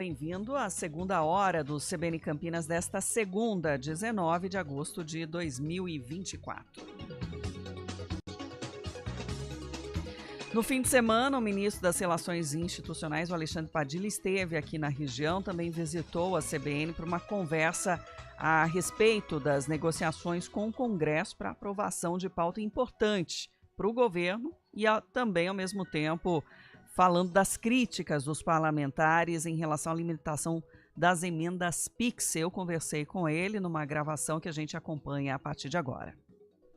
Bem-vindo à segunda hora do CBN Campinas desta segunda, 19 de agosto de 2024. No fim de semana, o ministro das Relações Institucionais, o Alexandre Padilha, esteve aqui na região, também visitou a CBN para uma conversa a respeito das negociações com o Congresso para aprovação de pauta importante para o governo e também, ao mesmo tempo, falando das críticas dos parlamentares em relação à limitação das emendas PIX. Eu conversei com ele numa gravação que a gente acompanha a partir de agora.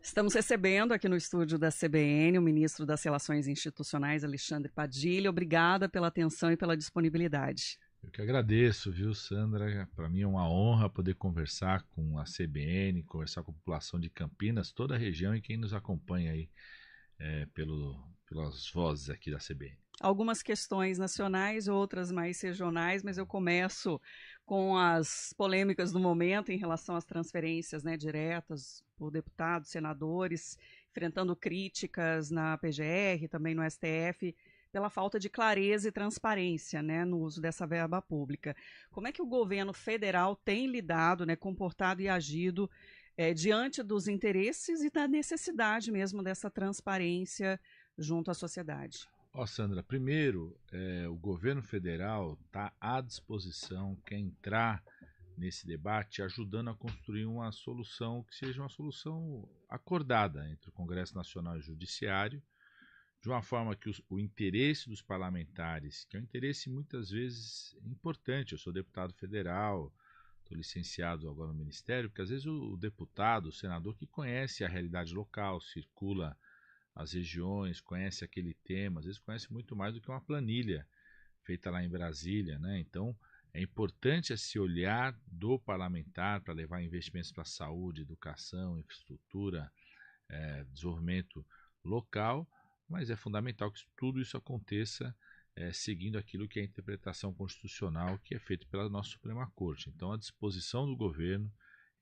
Estamos recebendo aqui no estúdio da CBN o ministro das Relações Institucionais, Alexandre Padilha. Obrigada pela atenção e pela disponibilidade. Eu que agradeço, viu, Sandra? Para mim é uma honra poder conversar com a CBN, conversar com a população de Campinas, toda a região e quem nos acompanha aí pelas vozes aqui da CBN. Algumas questões nacionais, outras mais regionais, mas eu começo com as polêmicas do momento em relação às transferências, diretas por deputados, senadores, enfrentando críticas na PGR, também no STF, pela falta de clareza e transparência no uso dessa verba pública. Como é que o governo federal tem lidado, comportado e agido diante dos interesses e da necessidade mesmo dessa transparência junto à sociedade? Sandra, primeiro, o governo federal está à disposição, quer entrar nesse debate ajudando a construir uma solução que seja uma solução acordada entre o Congresso Nacional e o Judiciário, de uma forma que o interesse dos parlamentares, que é um interesse muitas vezes importante, eu sou deputado federal, estou licenciado agora no Ministério, porque às vezes o deputado, o senador que conhece a realidade local, circula as regiões, conhece aquele tema, às vezes conhece muito mais do que uma planilha feita lá em Brasília, Então, é importante esse olhar do parlamentar para levar investimentos para saúde, educação, infraestrutura, desenvolvimento local, mas é fundamental que tudo isso aconteça seguindo aquilo que é a interpretação constitucional que é feita pela nossa Suprema Corte. Então, a disposição do governo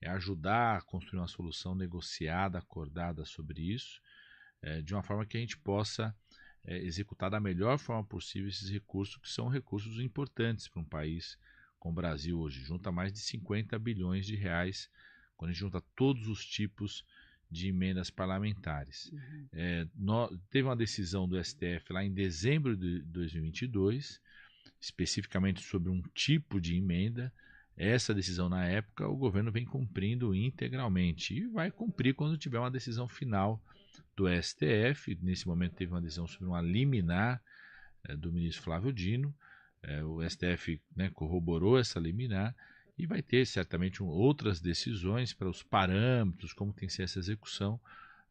é ajudar a construir uma solução negociada, acordada sobre isso, de uma forma que a gente possa executar da melhor forma possível esses recursos, que são recursos importantes para um país como o Brasil hoje. Junta mais de 50 bilhões de reais, quando a gente junta todos os tipos de emendas parlamentares. Teve uma decisão do STF lá em dezembro de 2022, especificamente sobre um tipo de emenda. Essa decisão, na época, o governo vem cumprindo integralmente e vai cumprir quando tiver uma decisão final do STF. Nesse momento teve uma decisão sobre uma liminar do ministro Flávio Dino. O STF corroborou essa liminar e vai ter certamente outras decisões para os parâmetros, como tem que ser essa execução,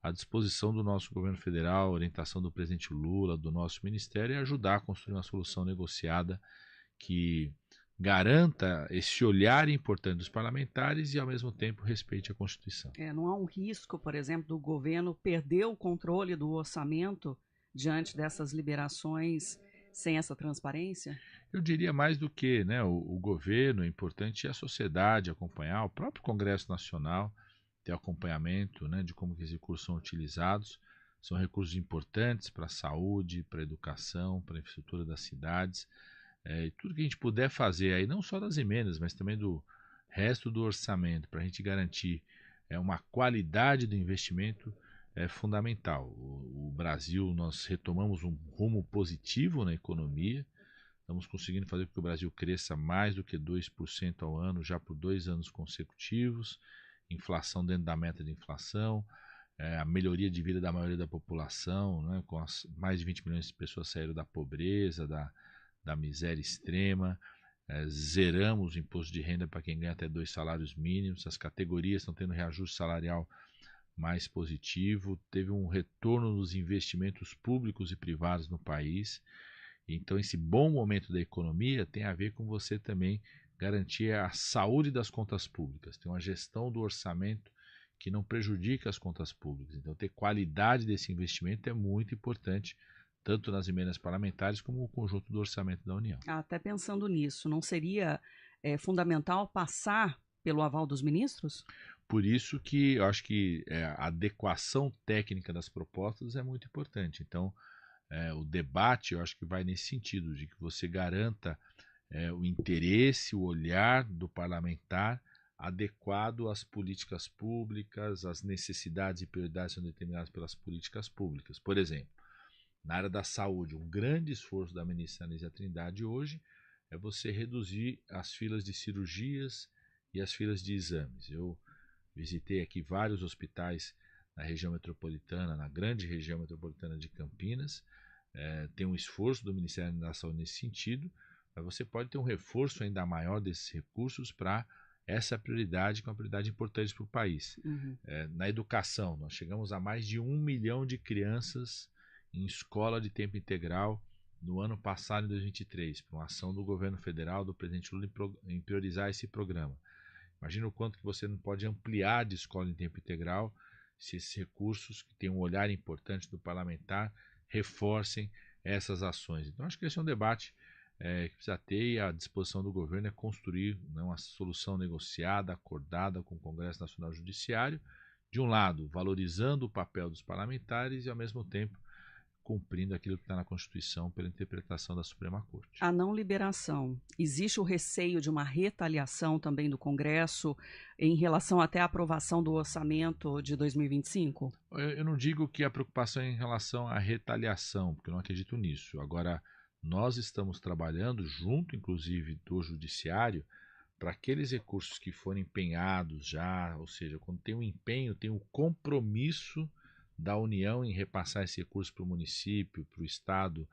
à disposição do nosso governo federal, a orientação do presidente Lula, do nosso ministério, e ajudar a construir uma solução negociada que garanta esse olhar importante dos parlamentares e, ao mesmo tempo, respeite a Constituição. Não há um risco, por exemplo, do governo perder o controle do orçamento diante dessas liberações sem essa transparência? Eu diria mais do que o governo, é importante a sociedade acompanhar, o próprio Congresso Nacional ter acompanhamento de como que esses recursos são utilizados. São recursos importantes para a saúde, para a educação, para a infraestrutura das cidades. E tudo que a gente puder fazer aí, não só das emendas, mas também do resto do orçamento, para a gente garantir uma qualidade do investimento, é fundamental. O Brasil, nós retomamos um rumo positivo na economia, estamos conseguindo fazer com que o Brasil cresça mais do que 2% ao ano, já por 2 anos consecutivos, inflação dentro da meta de inflação, a melhoria de vida da maioria da população, com mais de 20 milhões de pessoas saíram da pobreza, da miséria extrema, zeramos o imposto de renda para quem ganha até 2 salários mínimos, as categorias estão tendo reajuste salarial mais positivo, teve um retorno nos investimentos públicos e privados no país. Então, esse bom momento da economia tem a ver com você também garantir a saúde das contas públicas, ter uma gestão do orçamento que não prejudique as contas públicas. Então, ter qualidade desse investimento é muito importante, tanto nas emendas parlamentares como no conjunto do orçamento da União. Até pensando nisso, não seria fundamental passar pelo aval dos ministros? Por isso que eu acho que a adequação técnica das propostas é muito importante. Então, o debate eu acho que vai nesse sentido, de que você garanta o interesse, o olhar do parlamentar adequado às políticas públicas, às necessidades e prioridades que são determinadas pelas políticas públicas. Por exemplo, na área da saúde, um grande esforço da ministra Anísia Trindade hoje é você reduzir as filas de cirurgias e as filas de exames. Eu visitei aqui vários hospitais na região metropolitana, na grande região metropolitana de Campinas. Tem um esforço do Ministério da Saúde nesse sentido, mas você pode ter um reforço ainda maior desses recursos para essa prioridade, que é uma prioridade importante para o país. Na educação, nós chegamos a mais de 1 milhão de crianças em escola de tempo integral no ano passado, em 2023, por uma ação do governo federal, do presidente Lula, em priorizar esse programa. Imagina o quanto que você não pode ampliar de escola em tempo integral se esses recursos, que têm um olhar importante do parlamentar, reforcem essas ações. Então, acho que esse é um debate que precisa ter, e a disposição do governo é construir, né, uma solução negociada, acordada com o Congresso Nacional Judiciário, de um lado, valorizando o papel dos parlamentares e, ao mesmo tempo, cumprindo aquilo que está na Constituição pela interpretação da Suprema Corte. A não liberação, existe o receio de uma retaliação também do Congresso em relação até à aprovação do orçamento de 2025? Eu não digo que a preocupação é em relação à retaliação, porque eu não acredito nisso. Agora, nós estamos trabalhando junto, inclusive, do Judiciário, para aqueles recursos que forem empenhados já, ou seja, quando tem um empenho, tem um compromisso da União em repassar esse recurso para o município, para o Estado,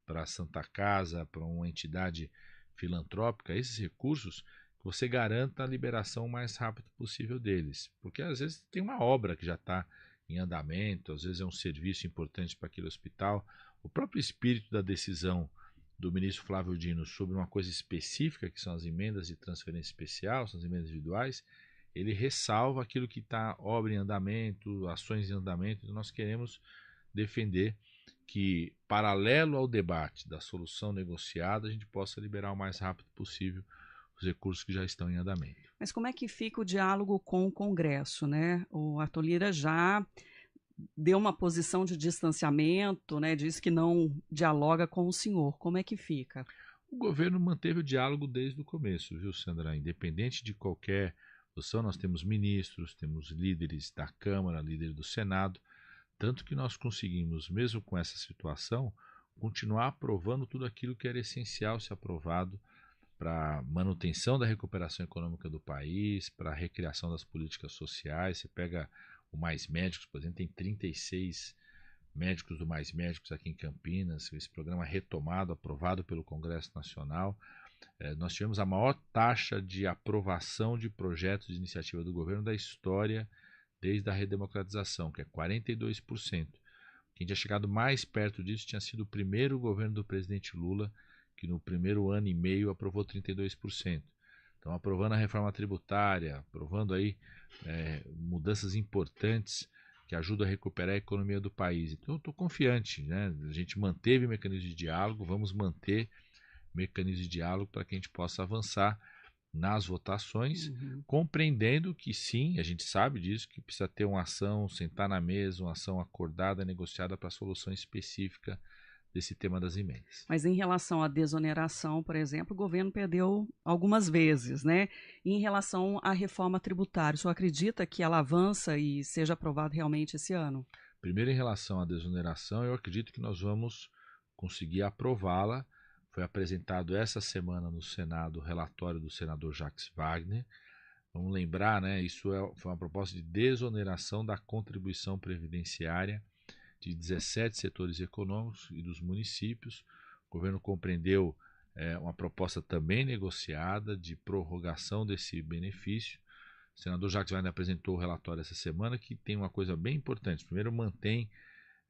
para a Santa Casa, para uma entidade filantrópica, esses recursos, que você garanta a liberação o mais rápido possível deles. Porque às vezes tem uma obra que já está em andamento, às vezes é um serviço importante para aquele hospital. O próprio espírito da decisão do ministro Flávio Dino sobre uma coisa específica, que são as emendas de transferência especial, são as emendas individuais, ele ressalva aquilo que está obra em andamento, ações em andamento. Então nós queremos defender que, paralelo ao debate da solução negociada, a gente possa liberar o mais rápido possível os recursos que já estão em andamento. Mas como é que fica o diálogo com o Congresso, né? O Arthur Lira já deu uma posição de distanciamento, né? Diz que não dialoga com o senhor. Como é que fica? O governo manteve o diálogo desde o começo, viu, Sandra? Independente de qualquer posição, nós temos ministros, temos líderes da Câmara, líderes do Senado, tanto que nós conseguimos, mesmo com essa situação, continuar aprovando tudo aquilo que era essencial ser aprovado para a manutenção da recuperação econômica do país, para a recriação das políticas sociais. Você pega o Mais Médicos, por exemplo, tem 36 médicos do Mais Médicos aqui em Campinas, esse programa retomado, aprovado pelo Congresso Nacional. Nós tivemos a maior taxa de aprovação de projetos de iniciativa do governo da história desde a redemocratização, que é 42%. Quem tinha chegado mais perto disso tinha sido o primeiro governo do presidente Lula, que no primeiro ano e meio aprovou 32%. Então, aprovando a reforma tributária, aprovando aí mudanças importantes que ajudam a recuperar a economia do país. Então, eu estou confiante, né? A gente manteve o mecanismo de diálogo, vamos manter mecanismo de diálogo para que a gente possa avançar nas votações, compreendendo que sim, a gente sabe disso, que precisa ter uma ação, sentar na mesa, uma ação acordada, negociada para a solução específica desse tema das emendas. Mas em relação à desoneração, por exemplo, o governo perdeu algumas vezes, né? E em relação à reforma tributária, o senhor acredita que ela avança e seja aprovada realmente esse ano? Primeiro, em relação à desoneração, eu acredito que nós vamos conseguir aprová-la. Foi apresentado essa semana no Senado o relatório do senador Jacques Wagner. Vamos lembrar, né? Isso foi uma proposta de desoneração da contribuição previdenciária de 17 setores econômicos e dos municípios. O governo compreendeu uma proposta também negociada de prorrogação desse benefício. O senador Jacques Wagner apresentou o relatório essa semana, que tem uma coisa bem importante. Primeiro, mantém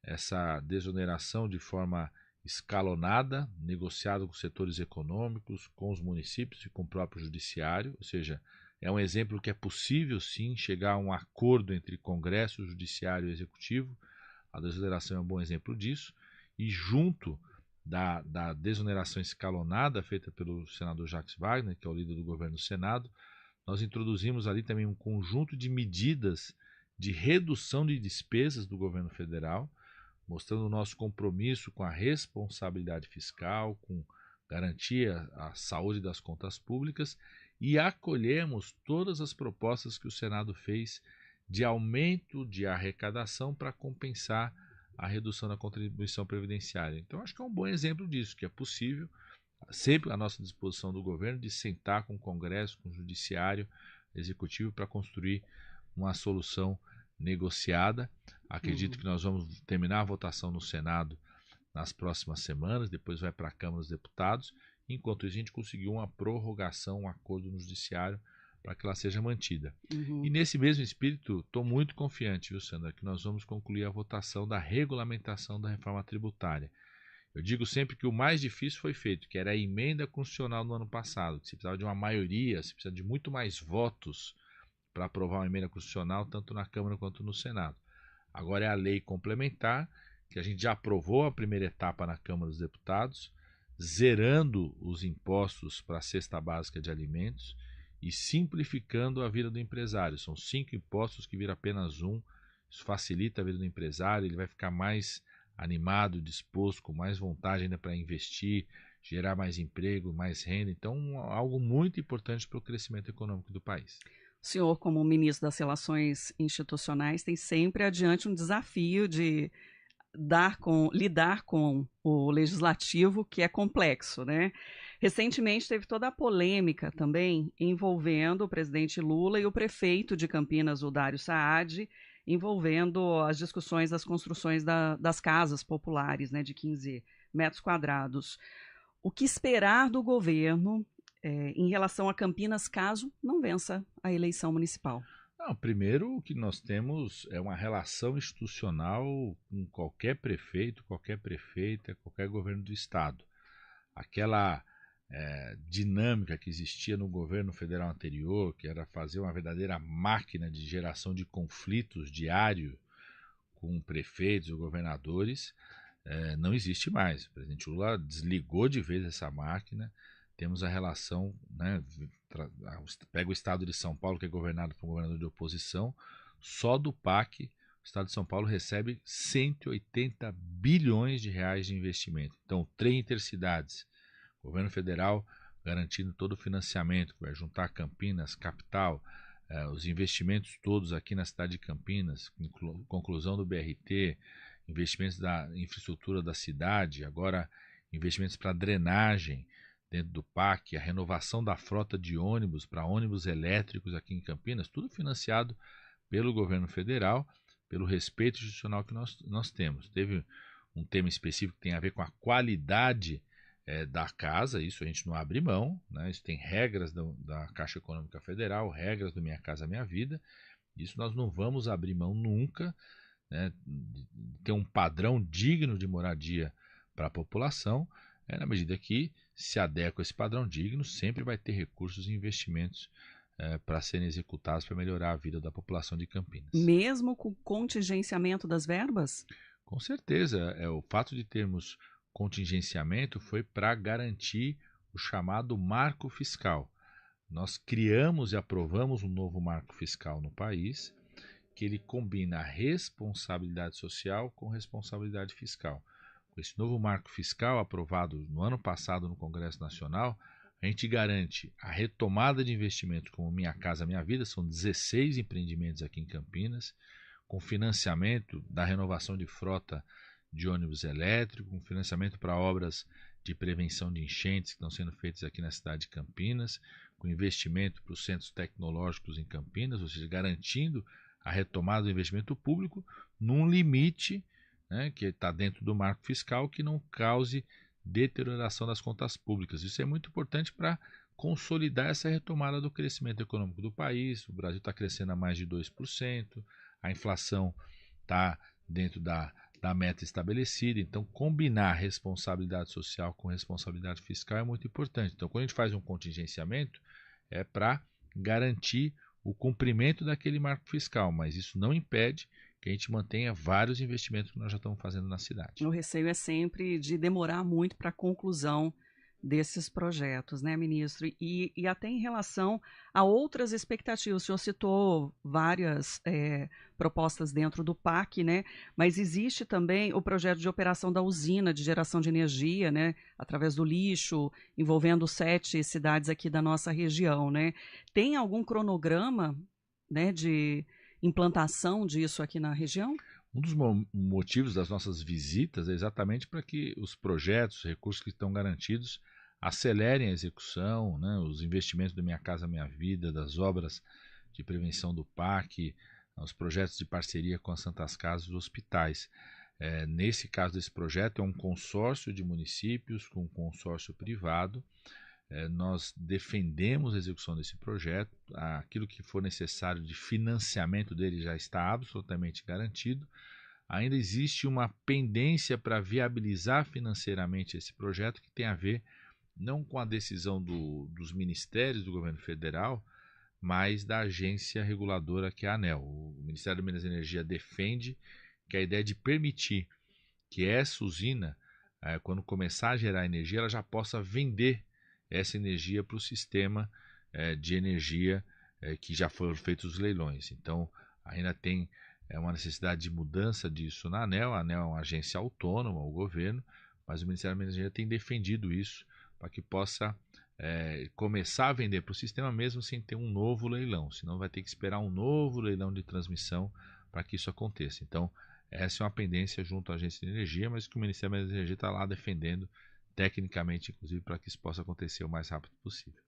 essa desoneração de forma escalonada, negociado com os setores econômicos, com os municípios e com o próprio judiciário, ou seja, é um exemplo que é possível sim chegar a um acordo entre Congresso, Judiciário e Executivo. A desoneração é um bom exemplo disso, e junto da desoneração escalonada feita pelo senador Jacques Wagner, que é o líder do governo do Senado, nós introduzimos ali também um conjunto de medidas de redução de despesas do governo federal, mostrando o nosso compromisso com a responsabilidade fiscal, com garantir a saúde das contas públicas e acolhemos todas as propostas que o Senado fez de aumento de arrecadação para compensar a redução da contribuição previdenciária. Então, acho que é um bom exemplo disso, que é possível, sempre à nossa disposição do governo, de sentar com o Congresso, com o Judiciário, Executivo, para construir uma solução negociada. Acredito que nós vamos terminar a votação no Senado nas próximas semanas, depois vai para a Câmara dos Deputados. Enquanto isso, a gente conseguiu uma prorrogação, um acordo no Judiciário para que ela seja mantida. E nesse mesmo espírito, estou muito confiante, viu, Sandra, que nós vamos concluir a votação da regulamentação da reforma tributária. Eu digo sempre que o mais difícil foi feito, que era a emenda constitucional no ano passado, que se precisava de uma maioria, se precisa de muito mais votos para aprovar uma emenda constitucional, tanto na Câmara quanto no Senado. Agora é a lei complementar, que a gente já aprovou a primeira etapa na Câmara dos Deputados, zerando os impostos para a cesta básica de alimentos e simplificando a vida do empresário. São 5 impostos que viram apenas um. Isso facilita a vida do empresário, ele vai ficar mais animado, disposto, com mais vontade ainda para investir, gerar mais emprego, mais renda. Então, algo muito importante para o crescimento econômico do país. O senhor, como ministro das Relações Institucionais, tem sempre adiante um desafio de lidar com o legislativo, que é complexo, né? Recentemente teve toda a polêmica também envolvendo o presidente Lula e o prefeito de Campinas, o Dário Saad, envolvendo as discussões das construções das casas populares, né, de 15 metros quadrados. O que esperar do governo em relação a Campinas, caso não vença a eleição municipal? Não, primeiro, o que nós temos é uma relação institucional com qualquer prefeito, qualquer prefeita, qualquer governo do estado. Aquela dinâmica que existia no governo federal anterior, que era fazer uma verdadeira máquina de geração de conflitos diário com prefeitos ou governadores, não existe mais. O presidente Lula desligou de vez essa máquina. Temos a relação, né, pega o estado de São Paulo, que é governado por um governador de oposição, só do PAC, o estado de São Paulo recebe 180 bilhões de reais de investimento. Então, trem intercidades, governo federal garantindo todo o financiamento, que vai juntar Campinas, capital, os investimentos todos aqui na cidade de Campinas, conclusão do BRT, investimentos da infraestrutura da cidade, agora investimentos para drenagem, dentro do PAC, a renovação da frota de ônibus para ônibus elétricos aqui em Campinas, tudo financiado pelo governo federal, pelo respeito institucional que nós temos. Teve um tema específico que tem a ver com a qualidade da casa, isso a gente não abre mão, né? Isso tem regras da Caixa Econômica Federal, regras do Minha Casa Minha Vida, isso nós não vamos abrir mão nunca, né? De ter um padrão digno de moradia para a população, na medida que se adequa a esse padrão digno, sempre vai ter recursos e investimentos para serem executados para melhorar a vida da população de Campinas. Mesmo com o contingenciamento das verbas? Com certeza. O fato de termos contingenciamento foi para garantir o chamado marco fiscal. Nós criamos e aprovamos um novo marco fiscal no país, que ele combina a responsabilidade social com responsabilidade fiscal. Esse novo marco fiscal aprovado no ano passado no Congresso Nacional, a gente garante a retomada de investimentos como Minha Casa Minha Vida, são 16 empreendimentos aqui em Campinas, com financiamento da renovação de frota de ônibus elétrico, com financiamento para obras de prevenção de enchentes que estão sendo feitas aqui na cidade de Campinas, com investimento para os centros tecnológicos em Campinas, ou seja, garantindo a retomada do investimento público num limite, né, que está dentro do marco fiscal, que não cause deterioração das contas públicas. Isso é muito importante para consolidar essa retomada do crescimento econômico do país. O Brasil está crescendo a mais de 2%, a inflação está dentro da meta estabelecida. Então, combinar responsabilidade social com responsabilidade fiscal é muito importante. Então, quando a gente faz um contingenciamento, é para garantir o cumprimento daquele marco fiscal, mas isso não impede que a gente mantenha vários investimentos que nós já estamos fazendo na cidade. O receio é sempre de demorar muito para a conclusão desses projetos, né, ministro? E até em relação a outras expectativas. O senhor citou várias propostas dentro do PAC, né? Mas existe também o projeto de operação da usina de geração de energia, né? Através do lixo, envolvendo 7 cidades aqui da nossa região, né? Tem algum cronograma, né, de implantação disso aqui na região? Um dos motivos das nossas visitas é exatamente para que os projetos, os recursos que estão garantidos, acelerem a execução, né, os investimentos do Minha Casa Minha Vida, das obras de prevenção do PAC, os projetos de parceria com as Santas Casas e os hospitais. Nesse caso desse projeto, é um consórcio de municípios com um consórcio privado. Nós defendemos a execução desse projeto. Aquilo que for necessário de financiamento dele já está absolutamente garantido. Ainda existe uma pendência para viabilizar financeiramente esse projeto, que tem a ver não com a decisão dos ministérios do governo federal, mas da agência reguladora, que é a ANEEL. O Ministério de Minas e Energia defende que a ideia de permitir que essa usina, quando começar a gerar energia, ela já possa vender essa energia para o sistema de energia que já foram feitos os leilões. Então, ainda tem uma necessidade de mudança disso na ANEEL. A ANEEL é uma agência autônoma, o governo, mas o Ministério da Energia tem defendido isso para que possa começar a vender para o sistema mesmo sem ter um novo leilão. Senão vai ter que esperar um novo leilão de transmissão para que isso aconteça. Então, essa é uma pendência junto à Agência de Energia, mas que o Ministério da Energia está lá defendendo tecnicamente, inclusive, para que isso possa acontecer o mais rápido possível.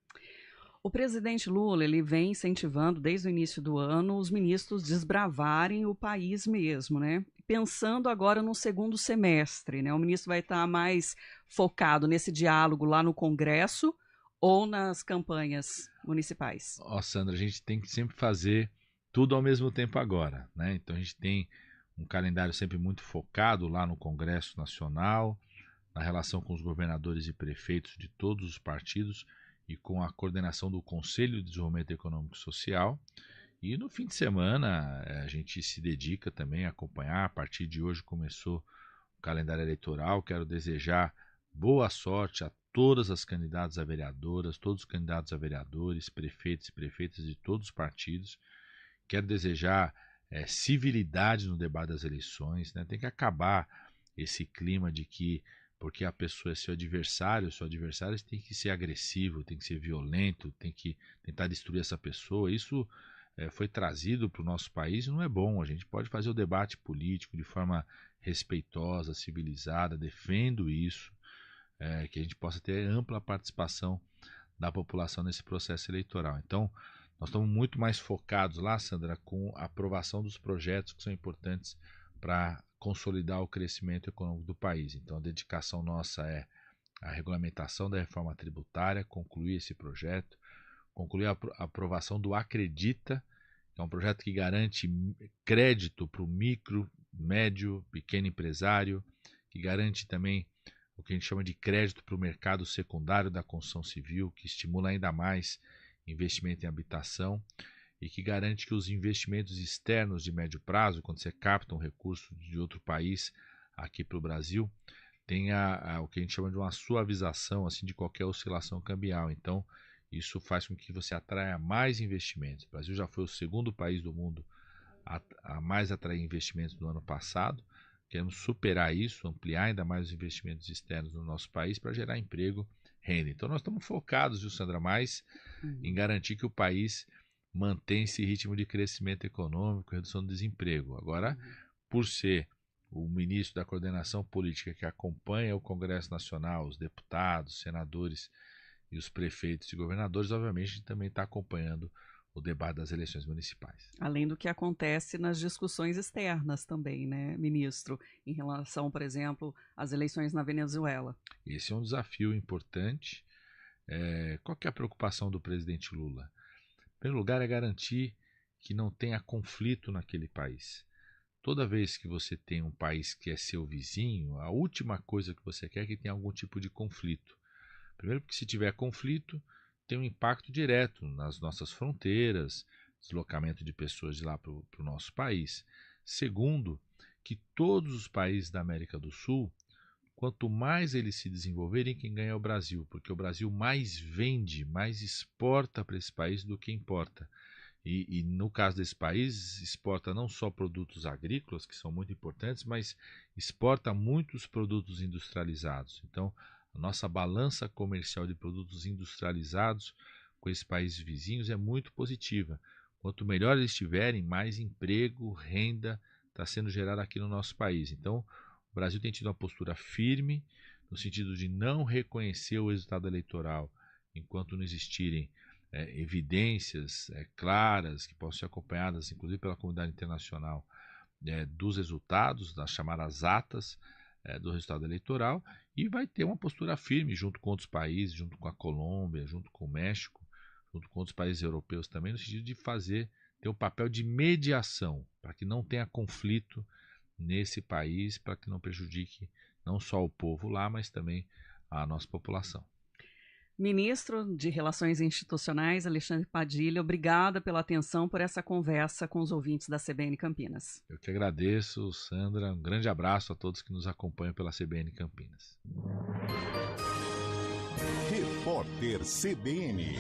O presidente Lula, ele vem incentivando desde o início do ano os ministros desbravarem o país mesmo, né? Pensando agora no segundo semestre, né? O ministro vai estar mais focado nesse diálogo lá no Congresso ou nas campanhas municipais? Sandra, a gente tem que sempre fazer tudo ao mesmo tempo agora, né? Então a gente tem um calendário sempre muito focado lá no Congresso Nacional, na relação com os governadores e prefeitos de todos os partidos e com a coordenação do Conselho de Desenvolvimento Econômico e Social. E no fim de semana a gente se dedica também a acompanhar. A partir de hoje começou o calendário eleitoral. Quero desejar boa sorte a todas as candidatas a vereadoras, todos os candidatos a vereadores, prefeitos e prefeitas de todos os partidos. Quero desejar civilidade no debate das eleições, né? Tem que acabar esse clima de que porque a pessoa é seu adversário tem que ser agressivo, tem que ser violento, tem que tentar destruir essa pessoa. Isso foi trazido para o nosso país e não é bom. A gente pode fazer o debate político de forma respeitosa, civilizada, defendo isso, que a gente possa ter ampla participação da população nesse processo eleitoral. Então, nós estamos muito mais focados lá, Sandra, com a aprovação dos projetos que são importantes para consolidar o crescimento econômico do país. Então, a dedicação nossa é a regulamentação da reforma tributária, concluir esse projeto, concluir a aprovação do Acredita, que é um projeto que garante crédito para o micro, médio, pequeno empresário, que garante também o que a gente chama de crédito para o mercado secundário da construção civil, que estimula ainda mais investimento em habitação e que garante que os investimentos externos de médio prazo, quando você capta um recurso de outro país aqui para o Brasil, tenha o que a gente chama de uma suavização assim, de qualquer oscilação cambial. Então, isso faz com que você atraia mais investimentos. O Brasil já foi o segundo país do mundo a mais atrair investimentos no ano passado. Queremos superar isso, ampliar ainda mais os investimentos externos no nosso país para gerar emprego, renda. Então, nós estamos focados, viu, Sandra, mais em garantir que o país mantém esse ritmo de crescimento econômico, redução do desemprego. Agora, por ser o ministro da coordenação política que acompanha o Congresso Nacional, os deputados, senadores e os prefeitos e governadores, obviamente a gente também está acompanhando o debate das eleições municipais. Além do que acontece nas discussões externas também, né, ministro, em relação, por exemplo, às eleições na Venezuela. Esse é um desafio importante. Qual que é a preocupação do presidente Lula? Em primeiro lugar, é garantir que não tenha conflito naquele país. Toda vez que você tem um país que é seu vizinho, a última coisa que você quer é que tenha algum tipo de conflito. Primeiro, porque se tiver conflito, tem um impacto direto nas nossas fronteiras, deslocamento de pessoas de lá para o nosso país. Segundo, que todos os países da América do Sul, quanto mais eles se desenvolverem, quem ganha é o Brasil, porque o Brasil mais vende, mais exporta para esse país do que importa. E no caso desse país, exporta não só produtos agrícolas, que são muito importantes, mas exporta muitos produtos industrializados. Então, a nossa balança comercial de produtos industrializados com esses países vizinhos é muito positiva. Quanto melhor eles estiverem, mais emprego, renda está sendo gerada aqui no nosso país. Então, o Brasil tem tido uma postura firme, no sentido de não reconhecer o resultado eleitoral enquanto não existirem evidências claras, que possam ser acompanhadas, inclusive pela comunidade internacional, dos resultados, das chamadas atas do resultado eleitoral, e vai ter uma postura firme junto com outros países, junto com a Colômbia, junto com o México, junto com outros países europeus também, no sentido de ter um papel de mediação, para que não tenha conflito nesse país, para que não prejudique não só o povo lá, mas também a nossa população. Ministro de Relações Institucionais, Alexandre Padilha, obrigada pela atenção, por essa conversa com os ouvintes da CBN Campinas. Eu que agradeço, Sandra. Um grande abraço a todos que nos acompanham pela CBN Campinas. Repórter CBN.